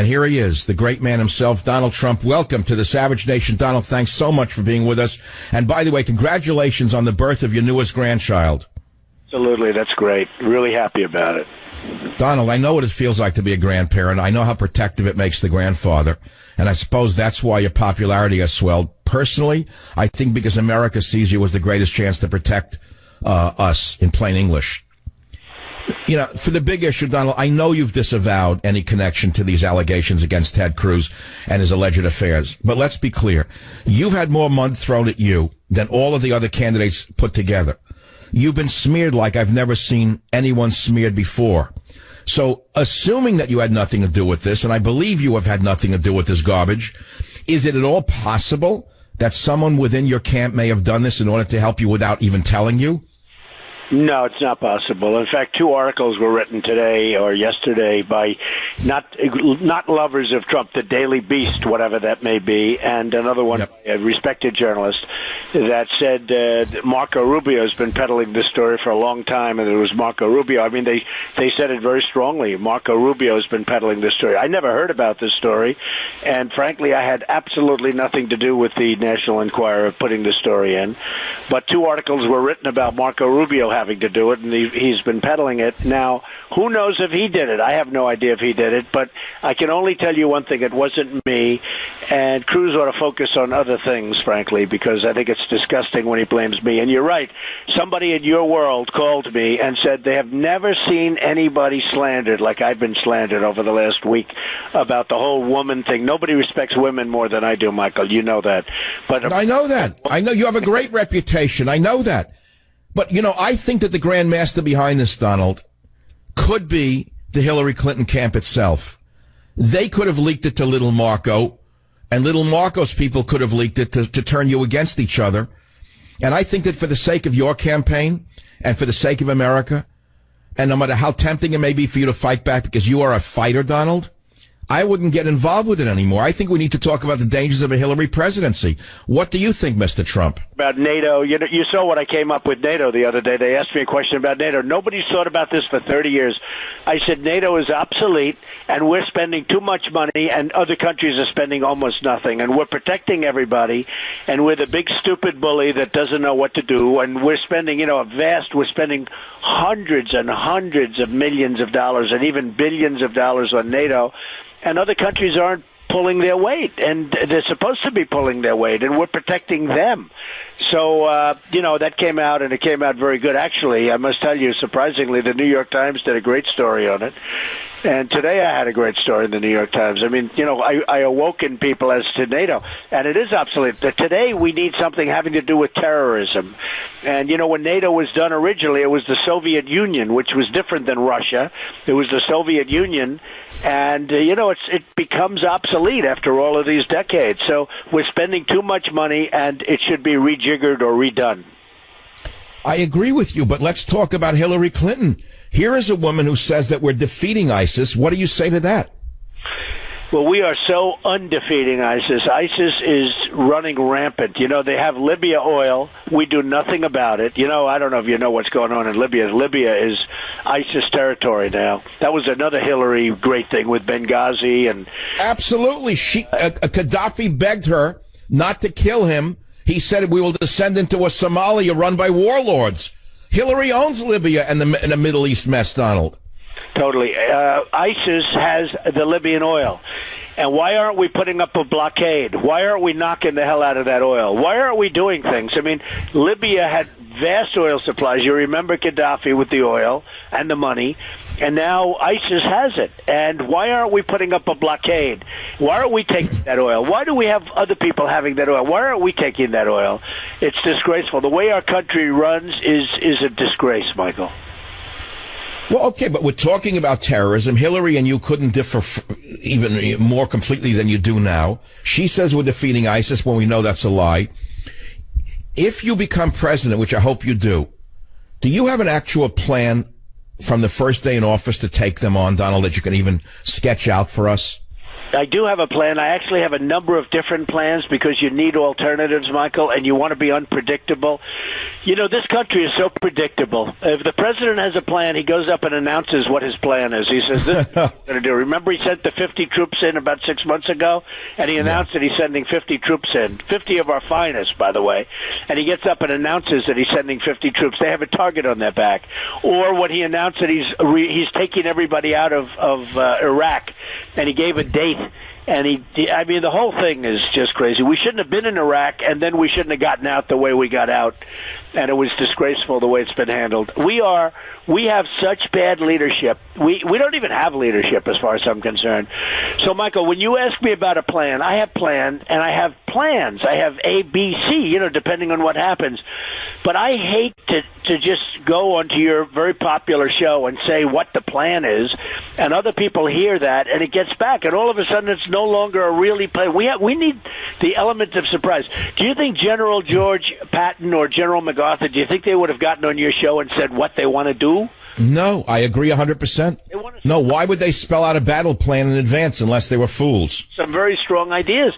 And here he is, the great man himself, Donald Trump. Welcome to the Savage Nation. Donald, thanks so much for being with us. And by the way, congratulations on the birth of your newest grandchild. Absolutely. That's great. Really happy about it. Donald, I know what it feels like to be a grandparent. I know how protective it makes the grandfather. And I suppose that's why your popularity has swelled. Personally, I think because America sees you as the greatest chance to protect us, in plain English. You know, for the big issue, Donald, I know you've disavowed any connection to these allegations against Ted Cruz and his alleged affairs. But let's be clear. You've had more mud thrown at you than all of the other candidates put together. You've been smeared like I've never seen anyone smeared before. So, assuming that you had nothing to do with this, and I believe you have had nothing to do with this garbage, is it at all possible that someone within your camp may have done this in order to help you without even telling you? No, it's not possible. In fact, 2 articles were written today or yesterday by not lovers of Trump, the Daily Beast, whatever that may be, and another one by a respected journalist that said that Marco Rubio has been peddling this story for a long time, and it was Marco Rubio. I mean, they said it very strongly. Marco Rubio has been peddling this story. I never heard about this story, and frankly, I had absolutely nothing to do with the National Enquirer putting the story in. But 2 articles were written about Marco Rubio having to do it, and he's been peddling it. Now, who knows if he did it? I have no idea if he did it, but I can only tell you one thing. It wasn't me, and Cruz ought to focus on other things, frankly, because I think it's disgusting when he blames me. And you're right. Somebody in your world called me and said they have never seen anybody slandered like I've been slandered over the last week about the whole woman thing. Nobody respects women more than I do, Michael. You know that. But I know that. I know you have a great reputation. I know that. But, you know, I think that the grand master behind this, Donald, could be the Hillary Clinton camp itself. They could have leaked it to little Marco, and little Marco's people could have leaked it to turn you against each other. And I think that for the sake of your campaign and for the sake of America, and no matter how tempting it may be for you to fight back because you are a fighter, Donald, I wouldn't get involved with it anymore. I think we need to talk about the dangers of a Hillary presidency. What do you think, Mr. Trump? About NATO, you saw what I came up with NATO the other day. They asked me a question about NATO. Nobody's thought about this for 30 years. I said NATO is obsolete, and we're spending too much money, and other countries are spending almost nothing, and we're protecting everybody, and we're the big stupid bully that doesn't know what to do, and we're spending, we're spending hundreds and hundreds of millions of dollars and even billions of dollars on NATO. And other countries aren't pulling their weight, and they're supposed to be pulling their weight, and we're protecting them. So, that came out, and it came out very good. Actually, I must tell you, surprisingly, the New York Times did a great story on it. And today I had a great story in the New York Times. I mean, I awoken people as to NATO, and it is obsolete. Today we need something having to do with terrorism. And, when NATO was done originally, it was the Soviet Union, which was different than Russia. It was the Soviet Union, and, it becomes obsolete after all of these decades. So we're spending too much money, and it should be rejiggered or redone. I agree with you, but let's talk about Hillary Clinton. Here is a woman who says that we're defeating ISIS. What do you say to that? Well, we are so undefeating ISIS. ISIS is running rampant. They have Libya oil. We do nothing about it. I don't know if you know what's going on in Libya. Libya is ISIS territory now. That was another Hillary great thing with Benghazi. And absolutely. Gaddafi begged her not to kill him. He said we will descend into a Somalia run by warlords. Hillary owns Libya and the Middle East mess, Donald. Totally. ISIS has the Libyan oil. And why aren't we putting up a blockade? Why aren't we knocking the hell out of that oil? Why aren't we doing things? I mean, Libya had vast oil supplies. You remember Gaddafi with the oil and the money, and now ISIS has it. And why aren't we putting up a blockade? Why aren't we taking that oil? Why do we have other people having that oil? Why aren't we taking that oil? It's disgraceful. The way our country runs is a disgrace, Michael. Well, okay, but we're talking about terrorism. Hillary and you couldn't differ even more completely than you do now. She says we're defeating ISIS when we know that's a lie. If you become president, which I hope you do you have an actual plan from the first day in office to take them on, Donald, that you can even sketch out for us? I do have a plan. I actually have a number of different plans because you need alternatives, Michael, and you want to be unpredictable. You know, this country is so predictable. If the president has a plan, he goes up and announces what his plan is. He says, this is what we're going to do. Remember he sent the 50 troops in about 6 months ago? And he announced that he's sending 50 troops in, 50 of our finest, by the way. And he gets up and announces that he's sending 50 troops. They have a target on their back. Or when he announced that he's taking everybody out of Iraq, and he gave a date. And I mean, the whole thing is just crazy. We shouldn't have been in Iraq, and then we shouldn't have gotten out the way we got out. And it was disgraceful the way it's been handled. We have such bad leadership. We don't even have leadership as far as I'm concerned. So, Michael, when you ask me about a plan, I have plan, and I have plans. I have A, B, C, depending on what happens. But I hate to just go onto your very popular show and say what the plan is, and other people hear that, and it gets back, and all of a sudden it's no longer a really plan. We need the element of surprise. Do you think General George Patton or General MacArthur, do you think they would have gotten on your show and said what they want to do? No, I agree 100%. No, why would they spell out a battle plan in advance unless they were fools? Some very strong ideas.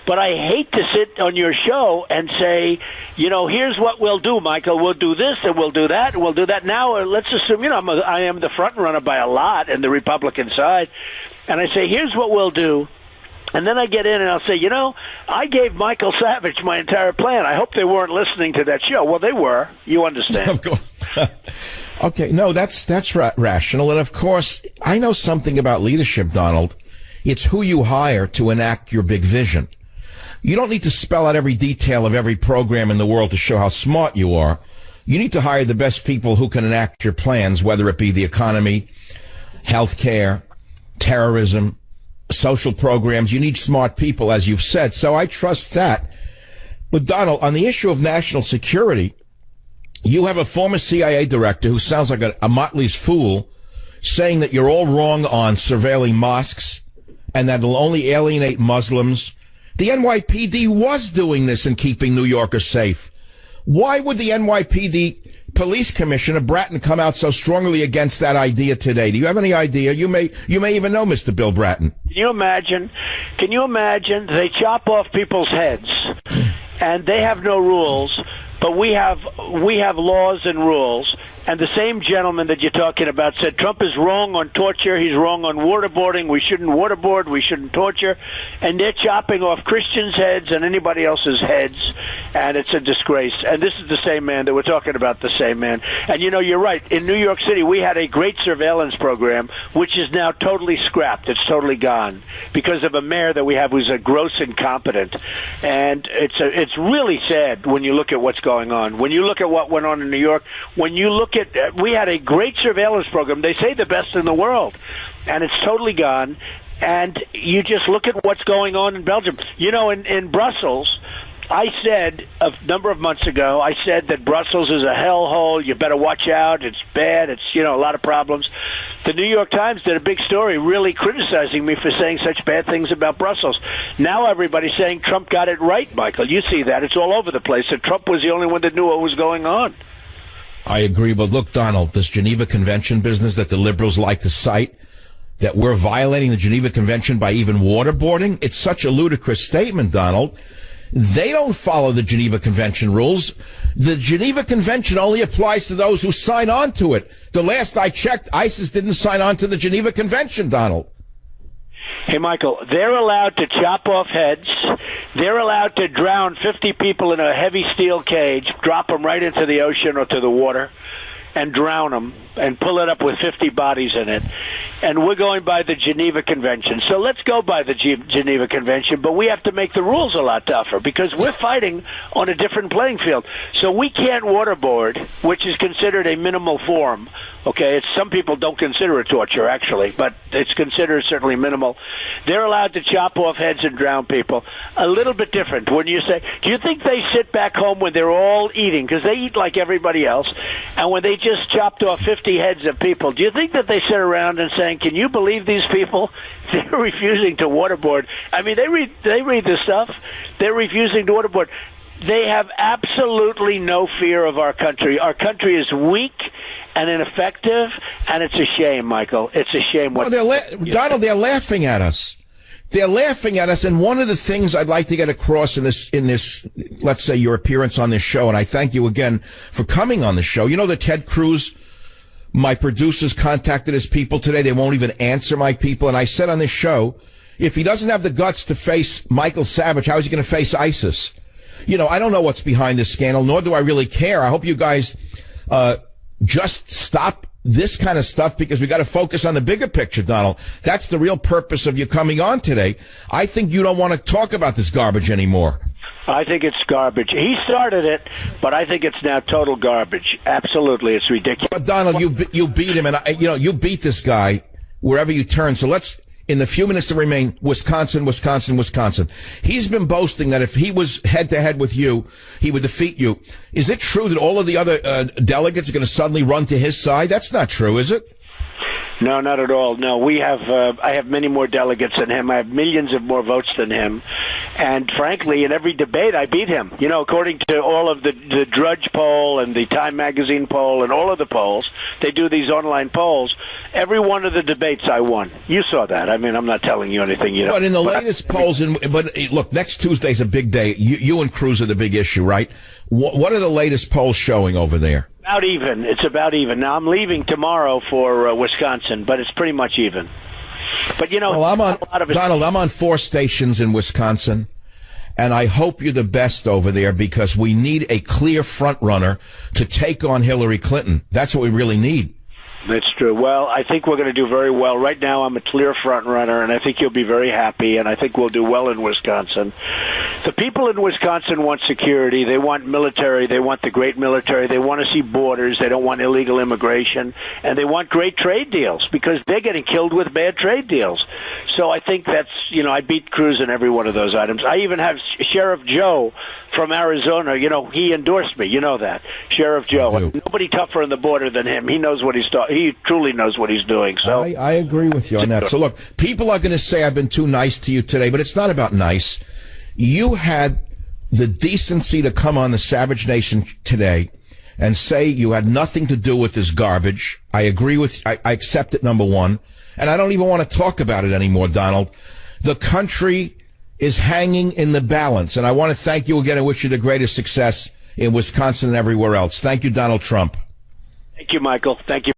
But I hate to sit on your show and say, here's what we'll do, Michael. We'll do this and we'll do that and we'll do that. Now, let's assume, I am the front runner by a lot in the Republican side. And I say, here's what we'll do. And then I get in and I'll say, I gave Michael Savage my entire plan. I hope they weren't listening to that show. Well, they were. You understand. Of course. Okay, no, that's rational. And, of course, I know something about leadership, Donald. It's who you hire to enact your big vision. You don't need to spell out every detail of every program in the world to show how smart you are. You need to hire the best people who can enact your plans, whether it be the economy, healthcare, terrorism, social programs. You need smart people, as you've said. So I trust that. But, Donald, on the issue of national security, you have a former CIA director who sounds like a Motley's fool saying that you're all wrong on surveilling mosques and that it'll only alienate Muslims. The NYPD was doing this and keeping New Yorkers safe. Why would the NYPD Police Commissioner Bratton come out so strongly against that idea today? Do you have any idea? You may even know Mr. Bill Bratton. Can you imagine they chop off people's heads and they have no rules, but we have laws and rules. And the same gentleman that you're talking about said Trump is wrong on torture. He's wrong on waterboarding. We shouldn't waterboard. We shouldn't torture. And they're chopping off Christians' heads and anybody else's heads. And it's a disgrace. And this is the same man that we're talking about, the same man. And, you're right. In New York City, we had a great surveillance program, which is now totally scrapped. It's totally gone because of a mayor that we have who's a gross incompetent. And it's really sad when you look at what's going on. When you look at what went on in New York, when you look we had a great surveillance program. They say the best in the world, and it's totally gone. And you just look at what's going on in Belgium. In Brussels, I said a number of months ago, I said that Brussels is a hellhole. You better watch out. It's bad. It's, a lot of problems. The New York Times did a big story really criticizing me for saying such bad things about Brussels. Now everybody's saying Trump got it right, Michael. You see that. It's all over the place. And Trump was the only one that knew what was going on. I agree, but look, Donald, this Geneva Convention business that the liberals like to cite, that we're violating the Geneva Convention by even waterboarding, it's such a ludicrous statement, Donald. They don't follow the Geneva Convention rules. The Geneva Convention only applies to those who sign on to it. The last I checked, ISIS didn't sign on to the Geneva Convention, Donald. Hey, Michael, they're allowed to chop off heads. They're allowed to drown 50 people in a heavy steel cage, drop them right into the ocean or to the water, and drown them and pull it up with 50 bodies in it. And we're going by the Geneva Convention. So let's go by the Geneva Convention, but we have to make the rules a lot tougher because we're fighting on a different playing field. So we can't waterboard, which is considered a minimal form. Okay, some people don't consider it torture, actually, but it's considered certainly minimal. They're allowed to chop off heads and drown people. A little bit different. When you say, do you think they sit back home when they're all eating, because they eat like everybody else, and when they just chopped off 50 heads of people, do you think that they sit around and saying, can you believe these people? They're refusing to waterboard. I mean, they read this stuff. They're refusing to waterboard. They have absolutely no fear of our country. Our country is weak and ineffective, and it's a shame, Michael. It's a shame. Donald, they're laughing at us. they're laughing at us. And one of the things I'd like to get across in this, let's say your appearance on this show, and I thank you again for coming on the show. You know that Ted Cruz, my producers, contacted his people today. They won't even answer my people. And I said on this show, if he doesn't have the guts to face Michael Savage, how is he going to face ISIS? You know, I don't know what's behind this scandal, nor do I really care. I hope you guys just stop this kind of stuff, because we got to focus on the bigger picture, Donald. That's the real purpose of you coming on today. I think you don't want to talk about this garbage anymore. I think it's garbage. He started it, but I think it's now total garbage. Absolutely, it's ridiculous. But Donald, you beat him, and you beat this guy wherever you turn. So let's, in the few minutes that remain, Wisconsin. He's been boasting that if he was head-to-head with you, he would defeat you. Is it true that all of the other delegates are going to suddenly run to his side? That's not true, is it? No, not at all. No, we have. I have many more delegates than him. I have millions of more votes than him. And frankly, in every debate, I beat him. You know, according to all of the Drudge poll and the Time Magazine poll and all of the polls, they do these online polls. Every one of the debates I won. You saw that. I mean, I'm not telling you anything. You know. But in the latest polls, but look, next Tuesday's a big day. You and Cruz are the big issue, right? What are the latest polls showing over there? About even. It's about even. Now, I'm leaving tomorrow for Wisconsin, but it's pretty much even. But, you know, well, Donald, I'm on 4 stations in Wisconsin, and I hope you're the best over there, because we need a clear front runner to take on Hillary Clinton. That's what we really need. That's true. Well, I think we're going to do very well. Right now, I'm a clear front runner, and I think you'll be very happy, and I think we'll do well in Wisconsin. The people in Wisconsin want security. They want military. They want the great military. They want to see borders. They don't want illegal immigration. And they want great trade deals, because they're getting killed with bad trade deals. So I think that's, you know, I beat Cruz in every one of those items. I even have Sheriff Joe from Arizona. You know, he endorsed me. You know that. Sheriff Joe. Nobody tougher on the border than him. He knows what he's talking. He truly knows what he's doing. So I agree with you on that. So look, people are going to say I've been too nice to you today, but it's not about nice. You had the decency to come on the Savage Nation today and say you had nothing to do with this garbage. I agree with you. I accept it, number one. And I don't even want to talk about it anymore, Donald. The country is hanging in the balance. And I want to thank you again and wish you the greatest success in Wisconsin and everywhere else. Thank you, Donald Trump. Thank you, Michael. Thank you.